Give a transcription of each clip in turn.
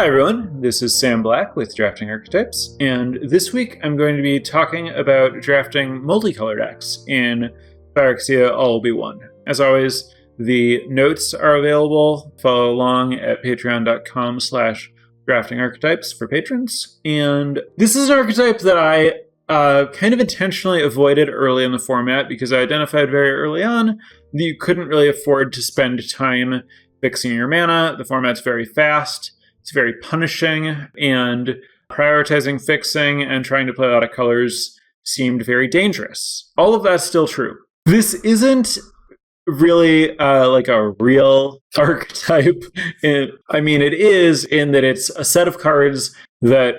Hi everyone, this is Sam Black with Drafting Archetypes, and this week I'm going to be talking about drafting multicolor decks in Phyrexia All-Will-Be-One. As always, the notes are available. Follow along at patreon.com/draftingarchetypes for patrons. And this is an archetype that I kind of intentionally avoided early in the format because I identified very early on that you couldn't really afford to spend time fixing your mana. The format's very fast. It's very punishing, and prioritizing fixing and trying to play a lot of colors seemed very dangerous. All of that's still true. This isn't really like a real archetype. It is in that it's a set of cards that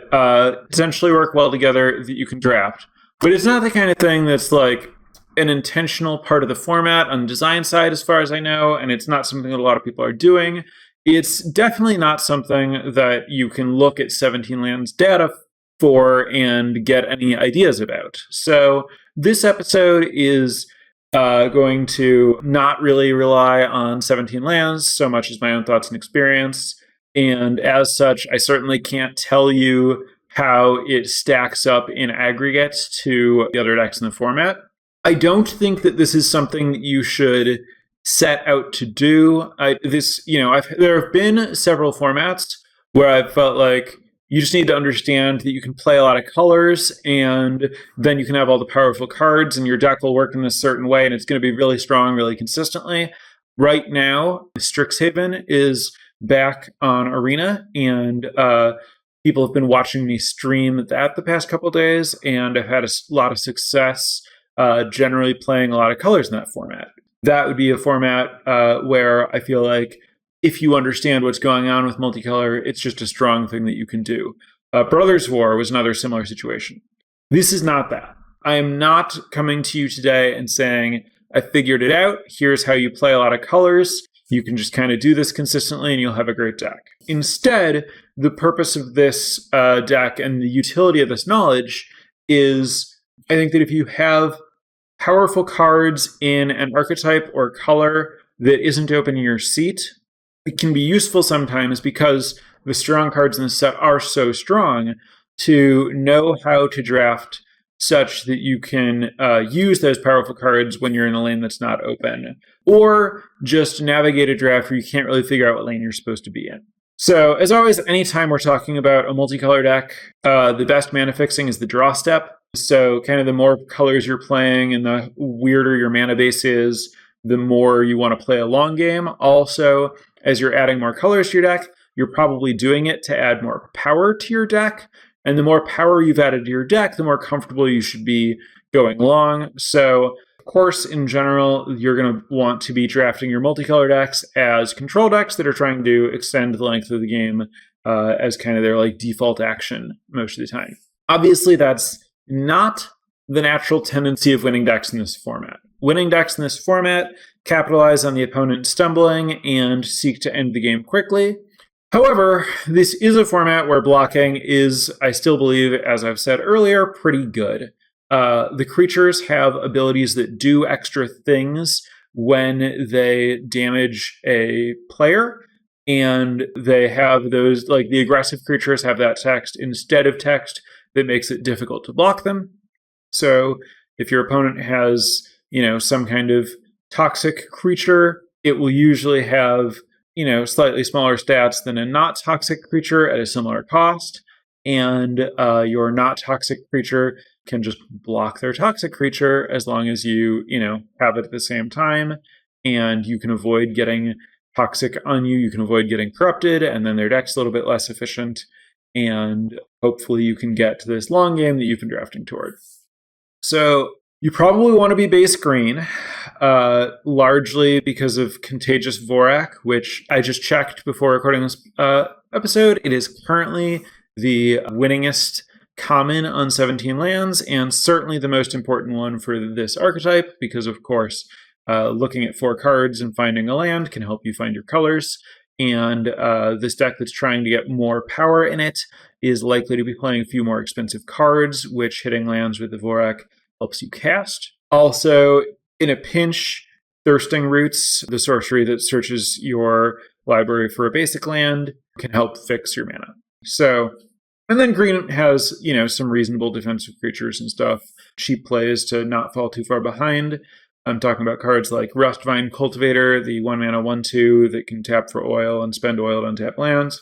essentially work well together that you can draft. But it's not the kind of thing that's like an intentional part of the format on the design side, as far as I know, and it's not something that a lot of people are doing. It's definitely not something that you can look at 17 lands data for and get any ideas about. So this episode is going to not really rely on 17 lands so much as my own thoughts and experience. And as such, I certainly can't tell you how it stacks up in aggregate to the other decks in the format. I don't think that this is something that you should set out to do. There have been several formats where I've felt like you just need to understand that you can play a lot of colors and then you can have all the powerful cards and your deck will work in a certain way and it's going to be really strong really consistently. Right now, Strixhaven is back on Arena, and people have been watching me stream that the past couple of days, and I've had a lot of success generally playing a lot of colors in that format. That would be a format where I feel like if you understand what's going on with multicolor, it's just a strong thing that you can do. Brothers War was another similar situation. This is not that. I am not coming to you today and saying, I figured it out. Here's how you play a lot of colors. You can just kind of do this consistently and you'll have a great deck. Instead, the purpose of this deck and the utility of this knowledge is, I think that if you have powerful cards in an archetype or color that isn't open in your seat, it can be useful sometimes because the strong cards in the set are so strong to know how to draft such that you can use those powerful cards when you're in a lane that's not open, or just navigate a draft where you can't really figure out what lane you're supposed to be in. So, as always, anytime we're talking about a multicolor deck, the best mana fixing is the draw step. So kind of the more colors you're playing and the weirder your mana base is, the more you want to play a long game. Also, as you're adding more colors to your deck, you're probably doing it to add more power to your deck. And the more power you've added to your deck, the more comfortable you should be going long. So, of course, in general, you're going to want to be drafting your multicolor decks as control decks that are trying to extend the length of the game as kind of their like default action most of the time. Obviously, that's not the natural tendency of winning decks in this format. Winning decks in this format capitalize on the opponent stumbling and seek to end the game quickly. However, this is a format where blocking is, I still believe, as I've said earlier, pretty good. The creatures have abilities that do extra things when they damage a player, and they have those, like the aggressive creatures have that text instead of text that makes it difficult to block them. So if your opponent has, some kind of toxic creature, it will usually have, slightly smaller stats than a not toxic creature at a similar cost. And your not toxic creature can just block their toxic creature as long as you, have it at the same time. And you can avoid getting toxic on you. You can avoid getting corrupted, and then their deck's a little bit less efficient. And hopefully you can get to this long game that you've been drafting toward. So you probably want to be base green, largely because of Contagious Vorak, which I just checked before recording this episode. It is currently the winningest common on 17 lands, and certainly the most important one for this archetype, because of course, looking at 4 cards and finding a land can help you find your colors. And this deck that's trying to get more power in it is likely to be playing a few more expensive cards, which hitting lands with the Vorak helps you cast. Also, in a pinch, Thirsting Roots, the sorcery that searches your library for a basic land, can help fix your mana. So, and then green has, some reasonable defensive creatures and stuff. Cheap plays to not fall too far behind. I'm talking about cards like Rustvine Cultivator, the 1-mana 1/2 that can tap for oil and spend oil to untap lands.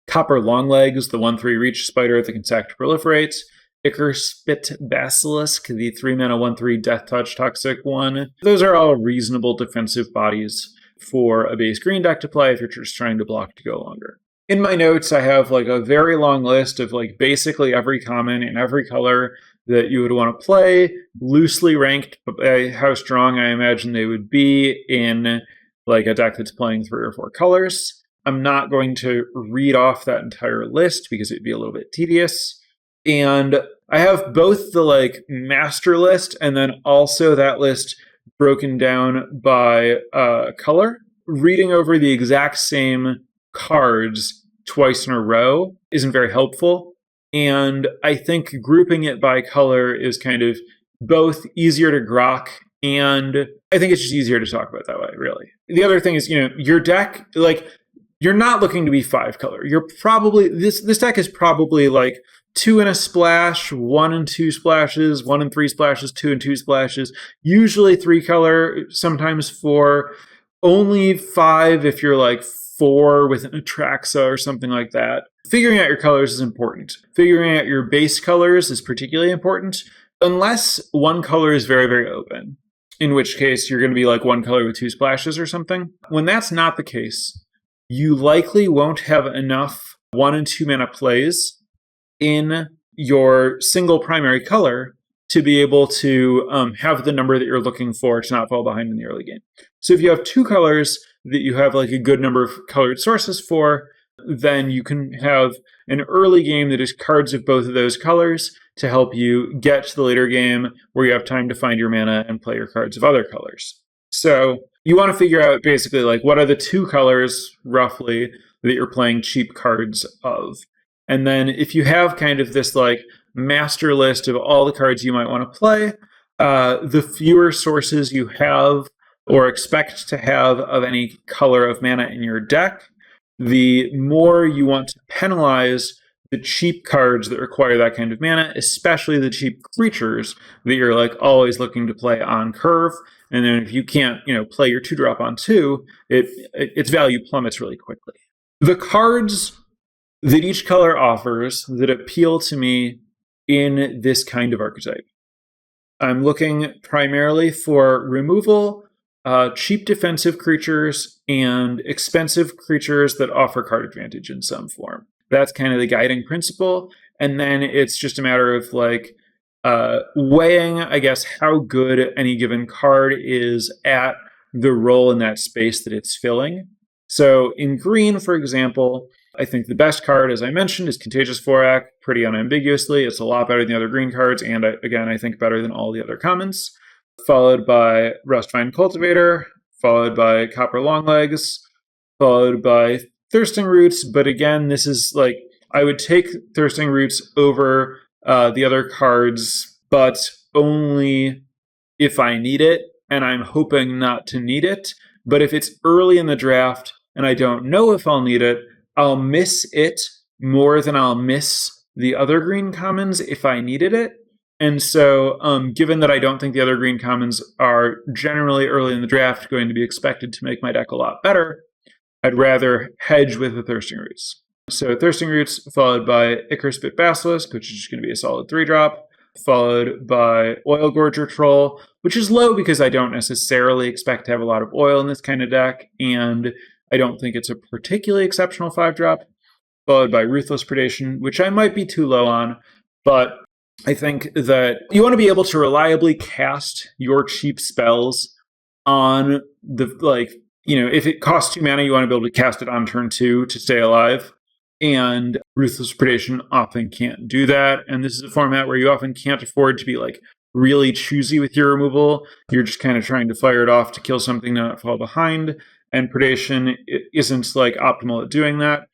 Copper Longlegs, the 1/3 reach spider that can sack to proliferate. Ichor Spit Basilisk, the 3-mana 1/3 death touch toxic one. Those are all reasonable defensive bodies for a base green deck to play if you're just trying to block to go longer. In my notes, I have a very long list of basically every common in every color that you would want to play, loosely ranked by how strong I imagine they would be in a deck that's playing 3 or 4 colors. I'm not going to read off that entire list because it'd be a little bit tedious. And I have both the master list and then also that list broken down by color. Reading over the exact same cards twice in a row isn't very helpful. And I think grouping it by color is kind of both easier to grok, and I think it's just easier to talk about that way, really. The other thing is, your deck, you're not looking to be 5 color. You're probably, this deck is probably 2 and a splash, 1 and 2 splashes, 1 and 3 splashes, 2 and 2 splashes, usually 3 color, sometimes 4, only 5 if you're 4 with an Atraxa or something like that. Figuring out your colors is important. Figuring out your base colors is particularly important, unless one color is very, very open, in which case you're going to be 1 color with 2 splashes or something. When that's not the case, you likely won't have enough 1 and 2 mana plays in your single primary color to be able to have the number that you're looking for to not fall behind in the early game. So if you have 2 colors that you have a good number of colored sources for, then you can have an early game that is cards of both of those colors to help you get to the later game where you have time to find your mana and play your cards of other colors. So you want to figure out basically what are the 2 colors roughly that you're playing cheap cards of. And then if you have kind of this master list of all the cards you might want to play, the fewer sources you have or expect to have of any color of mana in your deck, the more you want to penalize the cheap cards that require that kind of mana, especially the cheap creatures that you're always looking to play on curve. And then if you can't, play your 2-drop on 2, its value plummets really quickly. The cards that each color offers that appeal to me in this kind of archetype. I'm looking primarily for removal, cheap defensive creatures, and expensive creatures that offer card advantage in some form. That's kind of the guiding principle. And then it's just a matter of weighing, I guess, how good any given card is at the role in that space that it's filling. So in green, for example, I think the best card, as I mentioned, is Contagious Vorak, pretty unambiguously. It's a lot better than the other green cards, and again, I think better than all the other commons. Followed by Rustvine Cultivator, followed by Copper Longlegs, followed by Thirsting Roots. But again, this is I would take Thirsting Roots over the other cards, but only if I need it, and I'm hoping not to need it. But if it's early in the draft and I don't know if I'll need it, I'll miss it more than I'll miss the other green commons if I needed it. And so, given that I don't think the other green commons are generally early in the draft going to be expected to make my deck a lot better, I'd rather hedge with the Thirsting Roots. So Thirsting Roots, followed by Ichor Spit Basilisk, which is just going to be a solid 3-drop, followed by Oil Gorger Troll, which is low because I don't necessarily expect to have a lot of oil in this kind of deck, and I don't think it's a particularly exceptional 5-drop, followed by Ruthless Predation, which I might be too low on, but I think that you want to be able to reliably cast your cheap spells on the, if it costs 2 mana, you want to be able to cast it on turn 2 to stay alive. And Ruthless Predation often can't do that. And this is a format where you often can't afford to be really choosy with your removal. You're just kind of trying to fire it off to kill something, not fall behind. And Predation isn't optimal at doing that.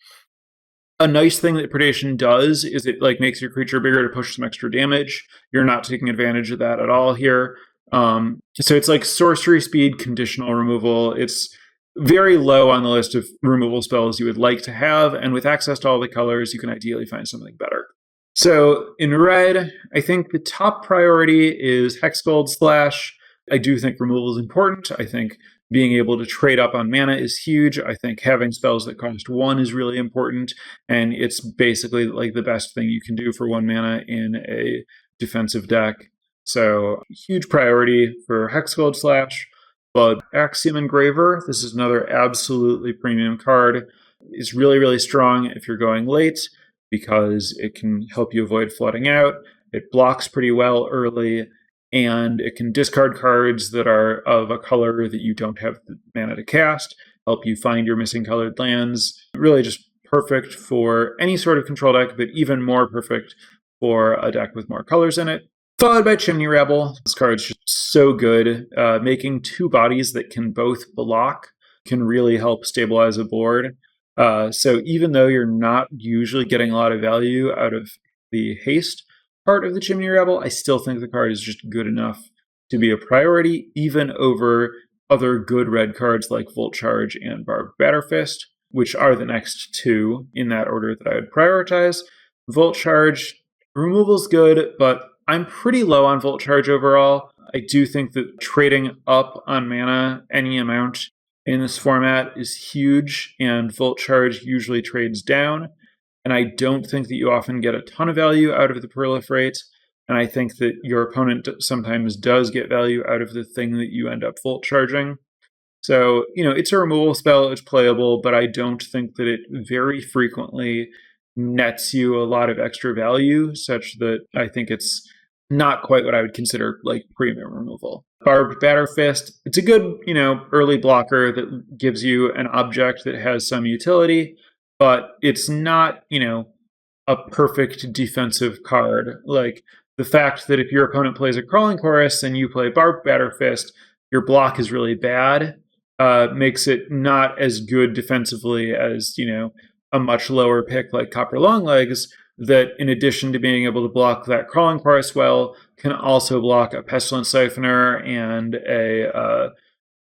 A nice thing that Predation does is it makes your creature bigger to push some extra damage. You're not taking advantage of that at all here. So it's sorcery speed conditional removal. It's very low on the list of removal spells you would like to have, and with access to all the colors, you can ideally find something better. So in red, I think the top priority is Hexgold Splash. I do think removal is important. I think being able to trade up on mana is huge. I think having spells that cost 1 is really important, and it's basically like the best thing you can do for 1 mana in a defensive deck. So huge priority for Hexgold Slash. But Axiom Engraver, this is another absolutely premium card. It's really, really strong if you're going late because it can help you avoid flooding out. It blocks pretty well early, and it can discard cards that are of a color that you don't have the mana to cast, help you find your missing colored lands. Really just perfect for any sort of control deck, but even more perfect for a deck with more colors in it. Followed by Chimney Rebel. This card's just so good. Making 2 bodies that can both block can really help stabilize a board. So even though you're not usually getting a lot of value out of the haste part of the Chimney Rebel, I still think the card is just good enough to be a priority, even over other good red cards like Volt Charge and Barbed Batterfist, which are the next 2 in that order that I would prioritize. Volt Charge, removal's good, but I'm pretty low on Volt Charge overall. I do think that trading up on mana any amount in this format is huge, and Volt Charge usually trades down. And I don't think that you often get a ton of value out of the Proliferate. And I think that your opponent sometimes does get value out of the thing that you end up Volt Charging. So, it's a removal spell, it's playable, but I don't think that it very frequently nets you a lot of extra value, such that I think it's not quite what I would consider like premium removal. Barbed Batterfist, it's a good, early blocker that gives you an object that has some utility, but it's not, a perfect defensive card. Like the fact that if your opponent plays a Crawling Chorus and you play Barbed Batterfist, your block is really bad, makes it not as good defensively as, a much lower pick like Copper Longlegs, that in addition to being able to block that Crawling Chorus well, can also block a Pestilence Siphoner and a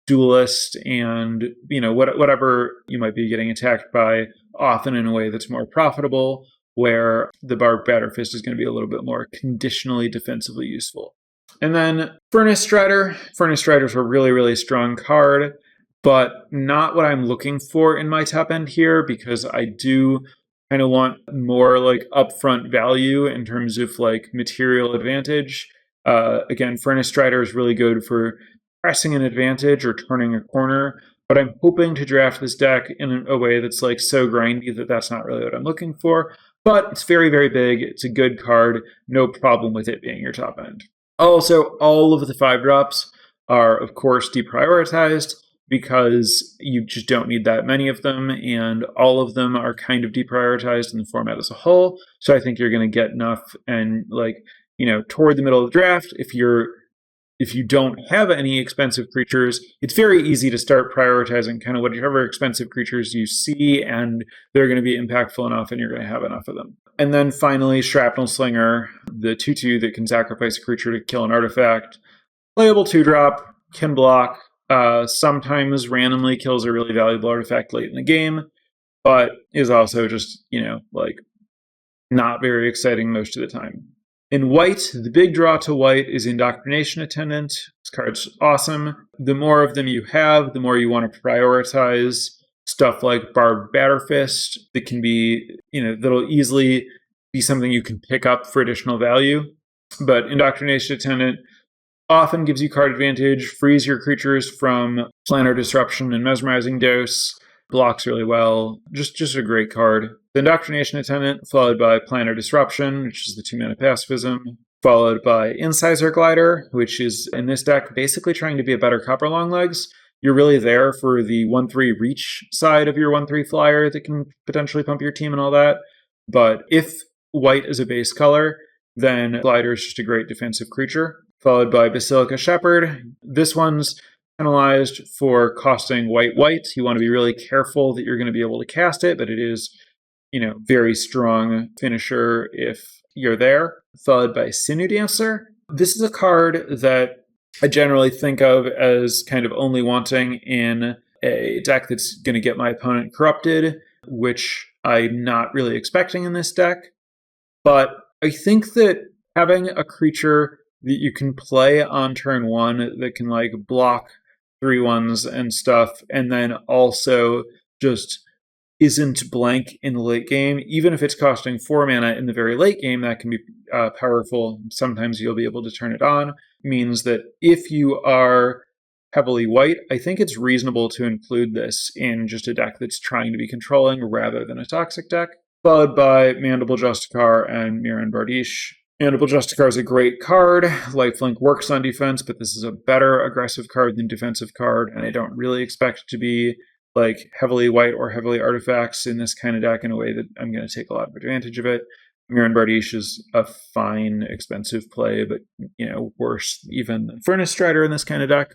Duelist and, whatever you might be getting attacked by, often in a way that's more profitable, where the Barbed Batterfist is going to be a little bit more conditionally defensively useful. And then Furnace Strider. Furnace Strider is a really, really strong card, but not what I'm looking for in my top end here, because I do kind of want more like upfront value in terms of like material advantage. Again, Furnace Strider is really good for pressing an advantage or turning a corner, but I'm hoping to draft this deck in a way that's like so grindy that that's not really what I'm looking for. But it's very, very big. It's a good card. No problem with it being your top end. Also, all of the 5-drops are, of course, deprioritized because you just don't need that many of them, and all of them are kind of deprioritized in the format as a whole. So I think you're going to get enough, and toward the middle of the draft, if you don't have any expensive creatures, it's very easy to start prioritizing kind of whatever expensive creatures you see, and they're going to be impactful enough, and you're going to have enough of them. And then finally, Shrapnel Slinger, the 2/2 that can sacrifice a creature to kill an artifact. Playable 2-drop, can block, sometimes randomly kills a really valuable artifact late in the game, but is also just, not very exciting most of the time. In white, the big draw to white is Indoctrination Attendant. This card's awesome. The more of them you have, the more you want to prioritize stuff like Barbed Batterfist that can be, that'll easily be something you can pick up for additional value. But Indoctrination Attendant often gives you card advantage, frees your creatures from Planar Disruption and Mesmerizing Dose, blocks really well. Just a great card. The Indoctrination Attendant, followed by Planar Disruption, which is the 2-mana pacifism, followed by Incisor Glider, which is, in this deck, basically trying to be a better Copper Longlegs. You're really there for the 1/3 reach side of your 1/3 flyer that can potentially pump your team and all that. But if white is a base color, then Glider is just a great defensive creature. Followed by Basilica Shepherd. This one's penalized for costing white. You want to be really careful that you're going to be able to cast it, but it is, very strong finisher if you're there. Followed by Sinew Dancer. This is a card that I generally think of as kind of only wanting in a deck that's going to get my opponent corrupted, which I'm not really expecting in this deck. But I think that having a creature that you can play on turn one that can like block 3/1s and stuff, and then also just isn't blank in the late game, even if it's costing 4 mana in the very late game, that can be powerful. Sometimes you'll be able to turn it on. Means that if you are heavily white, I think it's reasonable to include this in just a deck that's trying to be controlling rather than a toxic deck. Followed by Mandible Justicar and Mirran Bardiche. Mandible Justicar is a great card. Lifelink works on defense, but this is a better aggressive card than defensive card, and I don't really expect it to be like heavily white or heavily artifacts in this kind of deck in a way that I'm going to take a lot of advantage of it. Mirran Bardiche is a fine, expensive play, but worse even than Furnace Strider in this kind of deck.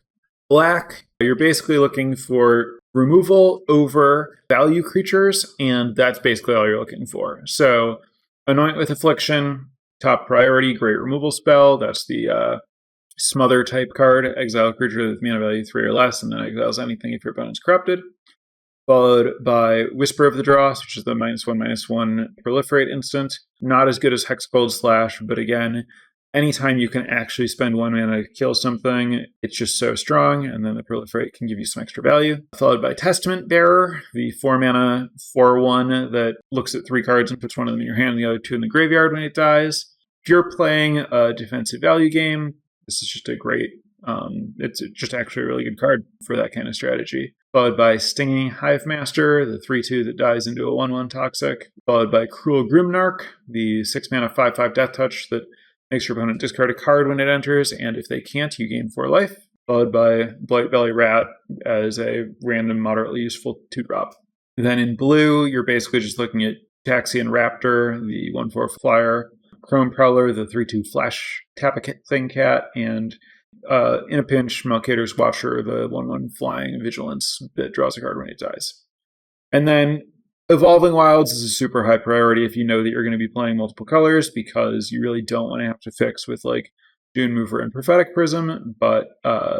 Black, you're basically looking for removal over value creatures, and that's basically all you're looking for. So Anoint with Affliction, top priority, great removal spell. That's the Smother type card. Exile a creature with mana value 3 or less, and then exiles anything if your opponent's corrupted. Followed by Whisper of the Dross, which is the -1/-1 proliferate instant. Not as good as Hexgold Slash, but again, anytime you can actually spend 1 mana to kill something, it's just so strong, and then the proliferate can give you some extra value. Followed by Testament Bearer, the 4 mana 4/1 that looks at 3 cards and puts one of them in your hand and the other 2 in the graveyard when it dies. If you're playing a defensive value game, this is just a great, it's just actually a really good card for that kind of strategy. Followed by Stinging Hivemaster, the 3/2 that dies into a 1/1 toxic. Followed by Cruel Grimnarch, the 6 mana 5/5 Death Touch that makes your opponent discard a card when it enters, and if they can't, you gain 4 life. Followed by Blightbelly Rat as a random, moderately useful 2-drop. Then in blue, you're basically just looking at Taxian Raptor, the 1/4 flyer, Chrome Prowler, the 3/2 flash tap a thing cat, and in a pinch, Malkator's Watcher, the 1/1 flying vigilance that draws a card when it dies. And then Evolving Wilds is a super high priority if you know that you're going to be playing multiple colors, because you really don't want to have to fix with like Dune Mover and Prophetic Prism, but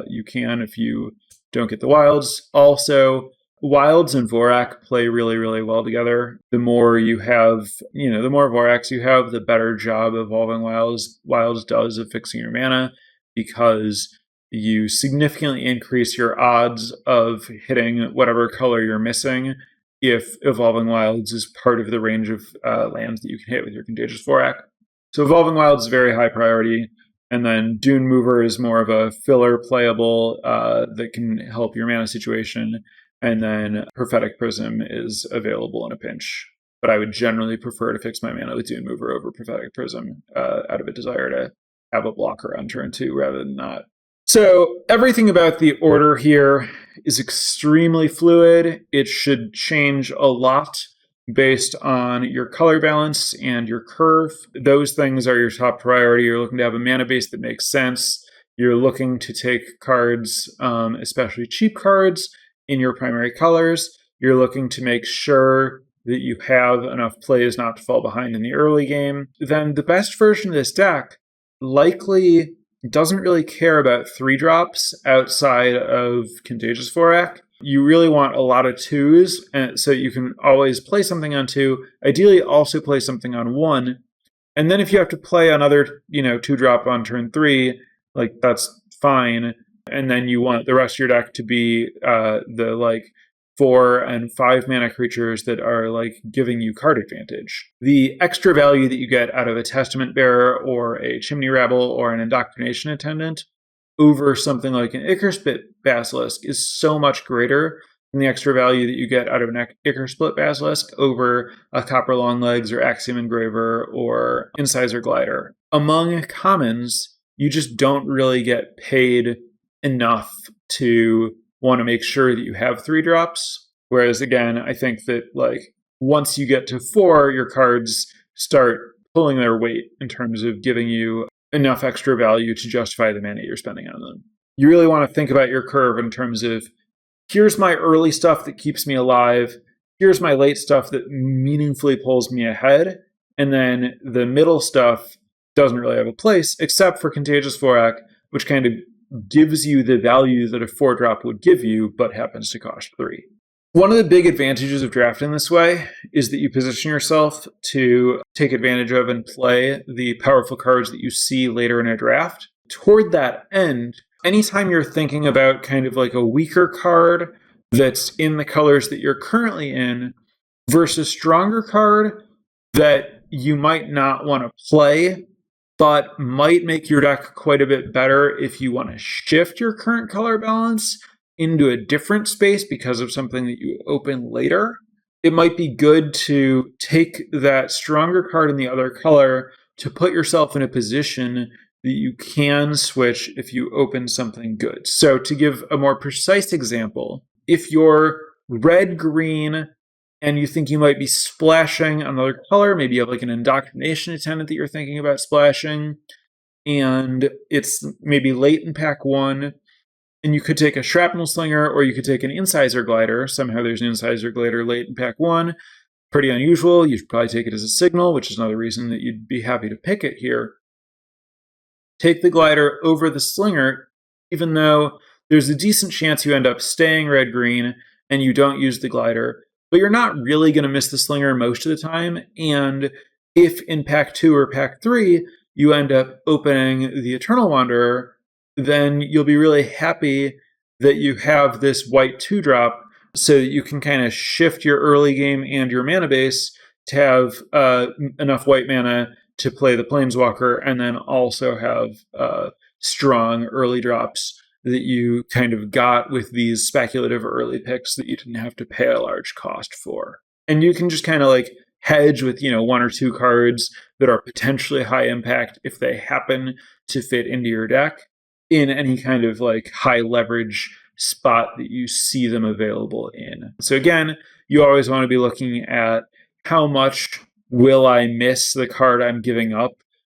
you can if you don't get the wilds. Also, Wilds and Vorak play really, really well together. The more you have, the more Voraks you have, the better job Evolving Wilds does of fixing your mana, because you significantly increase your odds of hitting whatever color you're missing if Evolving Wilds is part of the range of lands that you can hit with your Contagious Vorak. So Evolving Wilds is very high priority, and then Dune Mover is more of a filler playable that can help your mana situation, and then Prophetic Prism is available in a pinch. But I would generally prefer to fix my mana with Dune Mover over Prophetic Prism out of a desire to have a blocker on turn 2 rather than not. So everything about the order here is extremely fluid. It should change a lot based on your color balance and your curve. Those things are your top priority. You're looking to have a mana base that makes sense. You're looking to take cards, especially cheap cards, in your primary colors. You're looking to make sure that you have enough plays not to fall behind in the early game. Then the best version of this deck likely doesn't really care about 3-drops outside of Contagious Vorak. You really want a lot of 2s, and so you can always play something on 2, ideally also play something on 1, and then if you have to play another 2-drop on turn 3, like that's fine, and then you want the rest of your deck to be the 4 and 5 mana creatures that are giving you card advantage. The extra value that you get out of a Testament Bearer or a Chimney Rabble or an Indoctrination Attendant over something like an Ichorsplit Basilisk is so much greater than the extra value that you get out of an Ichorsplit Basilisk over a Copper Longlegs or Axiom Engraver or Incisor Glider. Among commons, you just don't really get paid enough to want to make sure that you have 3-drops. Whereas again, I think that once you get to 4, your cards start pulling their weight in terms of giving you enough extra value to justify the mana you're spending on them. You really want to think about your curve in terms of, here's my early stuff that keeps me alive, here's my late stuff that meaningfully pulls me ahead, and then the middle stuff doesn't really have a place, except for Contagious Vorak, which kind of gives you the value that a 4-drop would give you, but happens to cost 3. One of the big advantages of drafting this way is that you position yourself to take advantage of and play the powerful cards that you see later in a draft. Toward that end, anytime you're thinking about kind of like a weaker card that's in the colors that you're currently in versus stronger card that you might not want to play, but might make your deck quite a bit better if you want to shift your current color balance into a different space because of something that you open later, it might be good to take that stronger card in the other color to put yourself in a position that you can switch if you open something good. So to give a more precise example, if you're red-green and you think you might be splashing another color, maybe you have like an indoctrination attendant that you're thinking about splashing, and it's maybe late in pack 1, and you could take a shrapnel slinger or you could take an incisor glider. Somehow there's an incisor glider late in pack 1. Pretty unusual. You should probably take it as a signal, which is another reason that you'd be happy to pick it here. Take the glider over the slinger, even though there's a decent chance you end up staying red-green and you don't use the glider, but you're not really going to miss the slinger most of the time. And if in pack 2 or pack 3 you end up opening the Eternal Wanderer, then you'll be really happy that you have this white 2-drop so that you can kind of shift your early game and your mana base to have enough white mana to play the Planeswalker and then also have strong early drops that you kind of got with these speculative early picks that you didn't have to pay a large cost for. And you can just kind of like hedge with, 1 or 2 cards that are potentially high impact if they happen to fit into your deck in any kind of like high leverage spot that you see them available in. So again, you always want to be looking at how much will I miss the card I'm giving up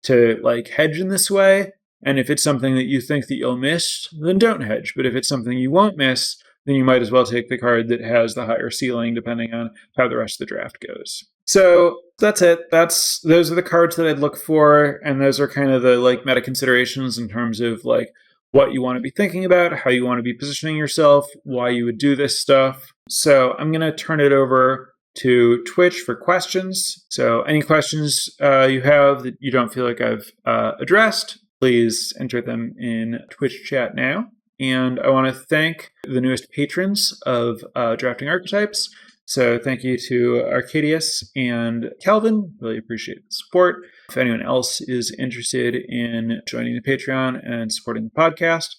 to like hedge in this way. And if it's something that you think that you'll miss, then don't hedge. But if it's something you won't miss, then you might as well take the card that has the higher ceiling, depending on how the rest of the draft goes. So that's it. Those are the cards that I'd look for, and those are kind of the like meta considerations in terms of like what you want to be thinking about, how you want to be positioning yourself, why you would do this stuff. So I'm going to turn it over to Twitch for questions. So any questions you have that you don't feel like I've addressed, please enter them in Twitch chat now. And I want to thank the newest patrons of Drafting Archetypes. So thank you to Arcadius and Calvin. Really appreciate the support. If anyone else is interested in joining the Patreon and supporting the podcast,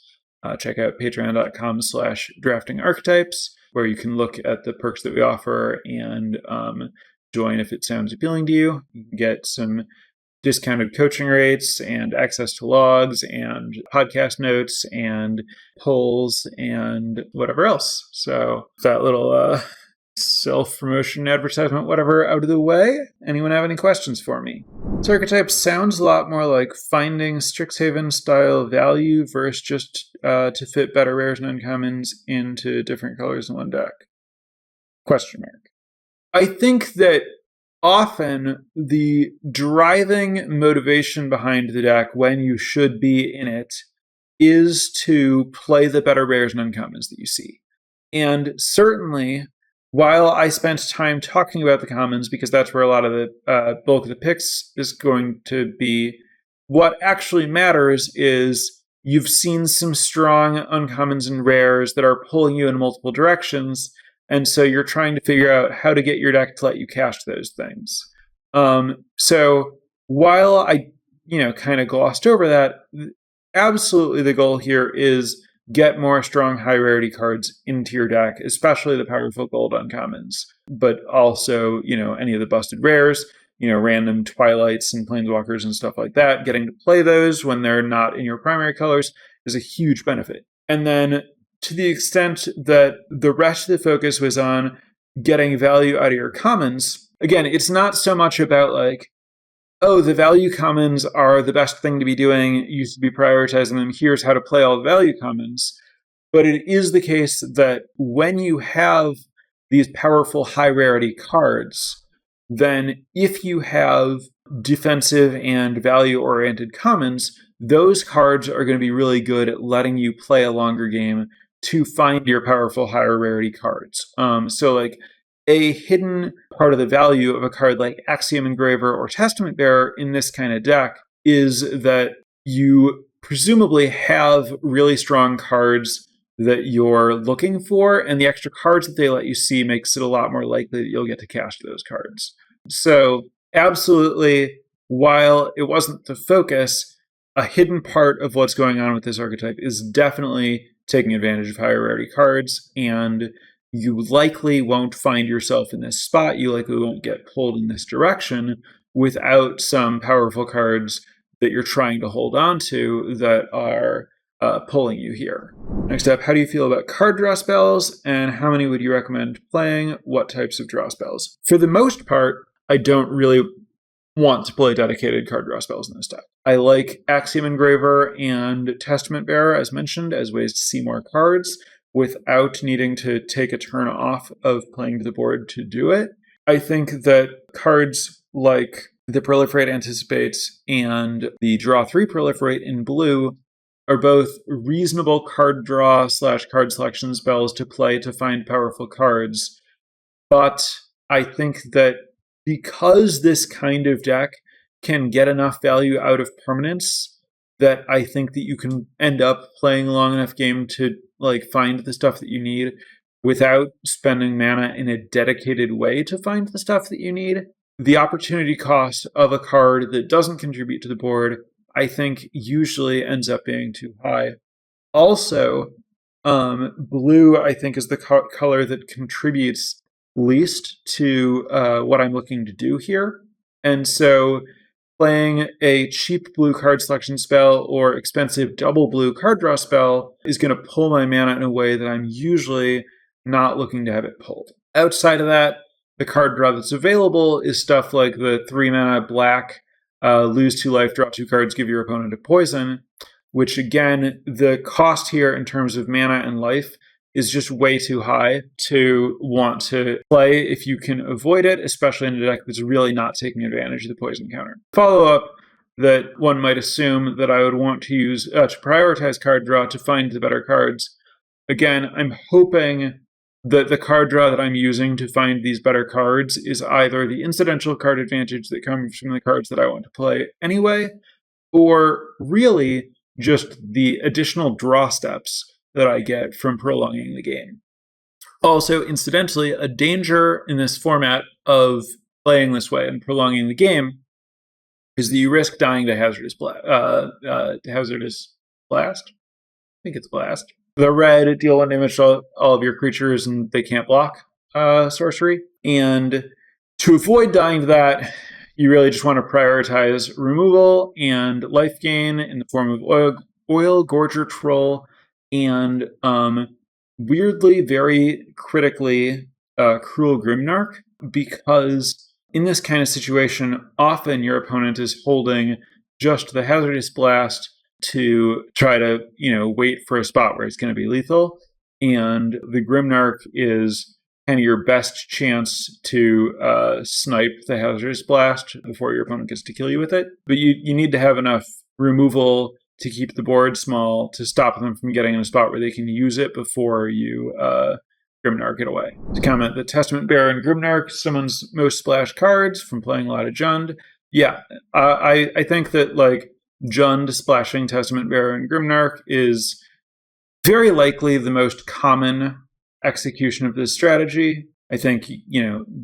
check out patreon.com/draftingarchetypes, where you can look at the perks that we offer and join if it sounds appealing to you. You can get some discounted coaching rates and access to logs and podcast notes and polls and whatever else. So that little self-promotion, advertisement, whatever, out of the way. Anyone have any questions for me? So Archetypes sounds a lot more like finding Strixhaven style value versus just to fit better rares and uncommons into different colors in one deck. Question mark. I think that often the driving motivation behind the deck when you should be in it is to play the better rares and uncommons that you see. And certainly, while I spent time talking about the commons, because that's where a lot of the bulk of the picks is going to be, what actually matters is you've seen some strong uncommons and rares that are pulling you in multiple directions, and so you're trying to figure out how to get your deck to let you cast those things. So while I, kind of glossed over that, absolutely the goal here is get more strong high rarity cards into your deck, especially the powerful gold uncommons, but also, any of the busted rares, random twilights and planeswalkers and stuff like that. Getting to play those when they're not in your primary colors is a huge benefit. And then to the extent that the rest of the focus was on getting value out of your commons, again, it's not so much about like, oh, the value commons are the best thing to be doing, you should be prioritizing them, here's how to play all the value commons. But it is the case that when you have these powerful high rarity cards, then if you have defensive and value-oriented commons, those cards are going to be really good at letting you play a longer game to find your powerful higher rarity cards. So like a hidden part of the value of a card like Axiom Engraver or Testament Bearer in this kind of deck is that you presumably have really strong cards that you're looking for, and the extra cards that they let you see makes it a lot more likely that you'll get to cast those cards. So absolutely, while it wasn't the focus, a hidden part of what's going on with this archetype is definitely taking advantage of higher rarity cards, and you likely won't find yourself in this spot. You likely won't get pulled in this direction without some powerful cards that you're trying to hold on to that are pulling you here. Next up, how do you feel about card draw spells, and how many would you recommend playing? What types of draw spells? For the most part, I don't really want to play dedicated card draw spells in this deck. I like Axiom Engraver and Testament Bearer, as mentioned, as ways to see more cards without needing to take a turn off of playing to the board to do it. I think that cards like the Proliferate Anticipates and the Draw 3 Proliferate in blue are both reasonable card draw / card selection spells to play to find powerful cards. But I think that because this kind of deck can get enough value out of permanence, that I think that you can end up playing a long enough game to like find the stuff that you need without spending mana in a dedicated way to find the stuff that you need. The opportunity cost of a card that doesn't contribute to the board, I think, usually ends up being too high. Also, blue, I think, is the color that contributes least to what I'm looking to do here. And so playing a cheap blue card selection spell or expensive double blue card draw spell is going to pull my mana in a way that I'm usually not looking to have it pulled. Outside of that, the card draw that's available is stuff like the 3 mana black, lose 2 life, draw 2 cards, give your opponent a poison, which again, the cost here in terms of mana and life is just way too high to want to play if you can avoid it, especially in a deck that's really not taking advantage of the poison counter. Follow up that one might assume that I would want to use to prioritize card draw to find the better cards. Again, I'm hoping that the card draw that I'm using to find these better cards is either the incidental card advantage that comes from the cards that I want to play anyway, or really just the additional draw steps that I get from prolonging the game. Also, incidentally, a danger in this format of playing this way and prolonging the game is that you risk dying to hazardous blast. I think it's blast. The red, deal 1 damage to all of your creatures and they can't block sorcery. And to avoid dying to that, you really just want to prioritize removal and life gain in the form of oil Gorger Troll, and weirdly, very critically, Cruel Grimnarch, because in this kind of situation, often your opponent is holding just the Hazardous Blast to try to, wait for a spot where it's going to be lethal, and the Grimnarch is kind of your best chance to snipe the Hazardous Blast before your opponent gets to kill you with it. But you need to have enough removal to keep the board small to stop them from getting in a spot where they can use it before you Grimnarch it away. To comment that Testament Bearer and Grimnarch summons most splash cards from playing a lot of Jund. Yeah, I think that like Jund splashing Testament Bearer and Grimnarch is very likely the most common execution of this strategy. I think,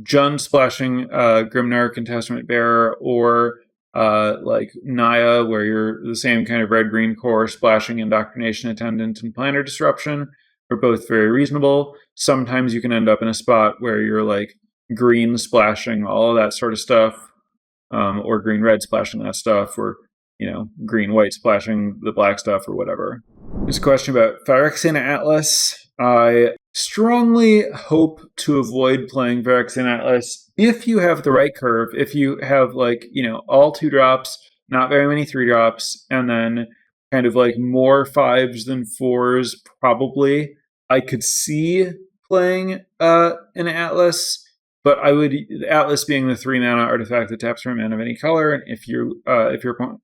Jund splashing Grimnarch and Testament Bearer, or like Naya, where you're the same kind of red-green core splashing Indoctrination Attendant and Planner Disruption, are both very reasonable. Sometimes you can end up in a spot where you're like green splashing all of that sort of stuff, or green-red splashing that stuff, or green-white splashing the black stuff or whatever. There's a question about Phyrexian Atlas. I strongly hope to avoid playing Phyrexian Atlas if you have the right curve, if you have all 2 drops, not very many 3 drops, and then kind of like more 5s than 4s probably. I could see playing an Atlas But I would, Atlas being the 3-mana artifact that taps for a mana of any color, and if your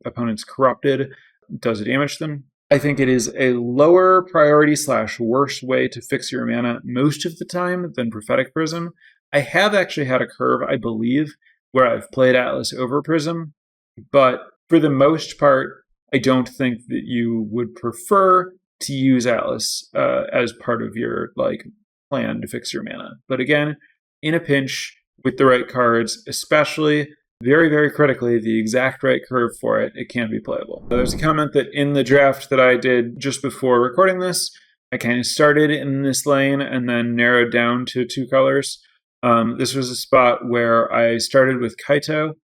opponent's corrupted, does damage them. I think it is a lower priority / worse way to fix your mana most of the time than Prophetic Prism. I have actually had a curve, I believe, where I've played Atlas over Prism, but for the most part, I don't think that you would prefer to use Atlas as part of your plan to fix your mana. But again, in a pinch, with the right cards, especially very, very critically, the exact right curve for it, it can be playable. There's a comment that in the draft that I did just before recording this, I kind of started in this lane and then narrowed down to 2 colors. This was a spot where I started with Kaito,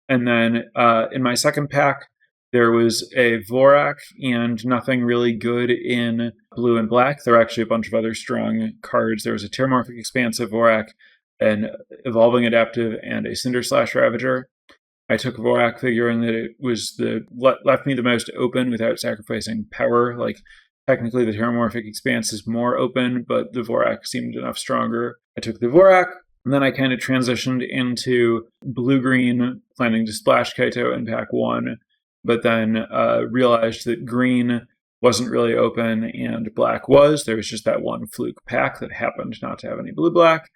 and then in my second pack, there was a Vorak and nothing really good in blue and black. There were actually a bunch of other strong cards. There was a Terramorphic Expansive Vorak, an Evolving Adaptive, and a Cinder Slash Ravager. I took Vorak figuring that it was left me the most open without sacrificing power. Technically the Terramorphic Expanse is more open, but the Vorak seemed enough stronger. I took the Vorak, and then I kind of transitioned into blue-green, planning to splash Kaito in pack 1, but then realized that green wasn't really open and black was. There was just that one fluke pack that happened not to have any blue-black,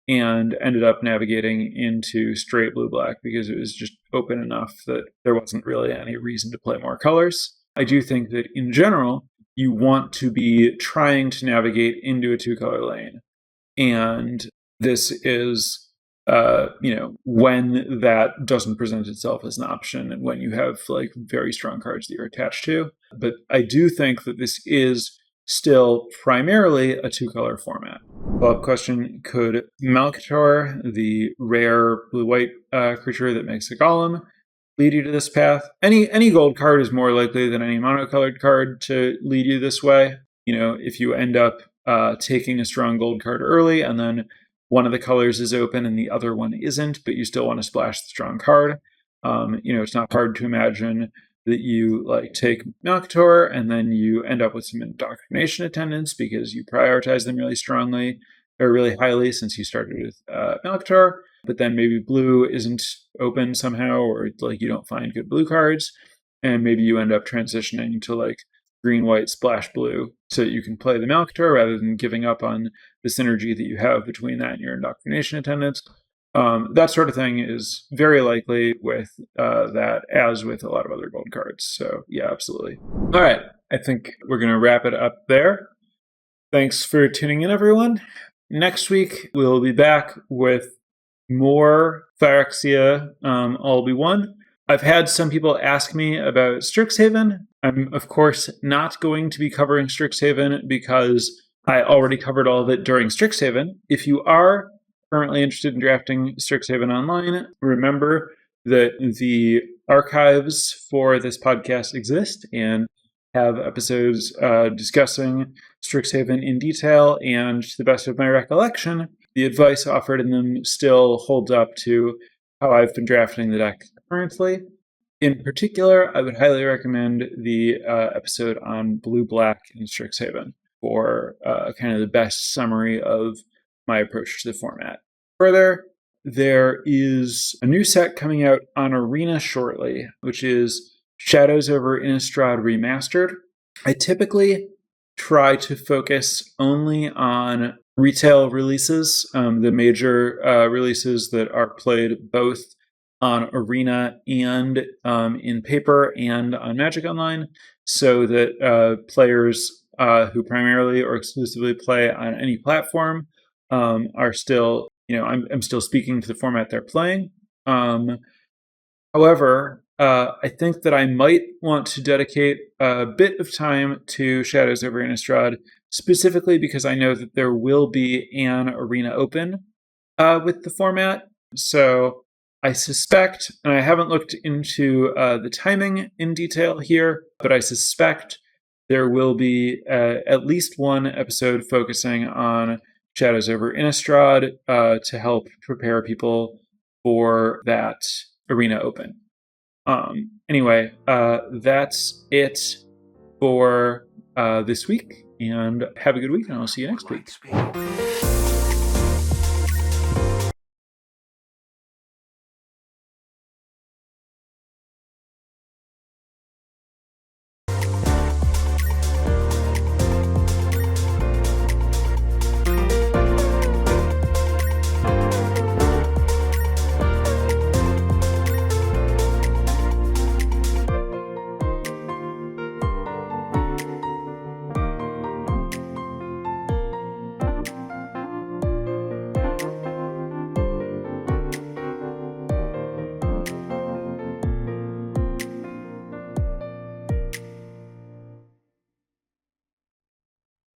and ended up navigating into straight blue-black because it was just open enough that there wasn't really any reason to play more colors. I do think that in general, you want to be trying to navigate into a 2-color lane. And this is, when that doesn't present itself as an option and when you have very strong cards that you're attached to. But I do think that this is still primarily a 2-color format. Follow-up question, could Malcator, the rare blue-white creature that makes a golem, lead you to this path? Any gold card is more likely than any monocolored card to lead you this way. If you end up taking a strong gold card early and then one of the colors is open and the other one isn't, but you still want to splash the strong card, it's not hard to imagine that you take Malcator and then you end up with some indoctrination attendants because you prioritize them really strongly or really highly since you started with Malcator, but then maybe blue isn't open somehow, or you don't find good blue cards, and maybe you end up transitioning to green, white, splash blue so that you can play the Malcator rather than giving up on the synergy that you have between that and your indoctrination attendants. That sort of thing is very likely with that, as with a lot of other gold cards. So yeah, absolutely. All right, I think we're going to wrap it up there. Thanks for tuning in, everyone. Next week, we'll be back with more Phyrexia All Be One. I've had some people ask me about Strixhaven. I'm, of course, not going to be covering Strixhaven because I already covered all of it during Strixhaven. If you are currently interested in drafting Strixhaven online, remember that the archives for this podcast exist and have episodes discussing Strixhaven in detail, and to the best of my recollection, the advice offered in them still holds up to how I've been drafting the deck currently. In particular, I would highly recommend the episode on blue-black in Strixhaven for kind of the best summary of my approach to the format. Further, there is a new set coming out on Arena shortly, which is Shadows over Innistrad Remastered. I typically try to focus only on retail releases, the major releases that are played both on Arena and in paper and on Magic Online, so that players who primarily or exclusively play on any platform are still, I'm still speaking to the format they're playing. However, I think that I might want to dedicate a bit of time to Shadows over Innistrad, specifically because I know that there will be an Arena Open with the format. So I suspect, and I haven't looked into the timing in detail here, but I suspect there will be at least one episode focusing on Shadows over Innistrad to help prepare people for that Arena Open. Anyway, that's it for this week, and have a good week, and I'll see you next week.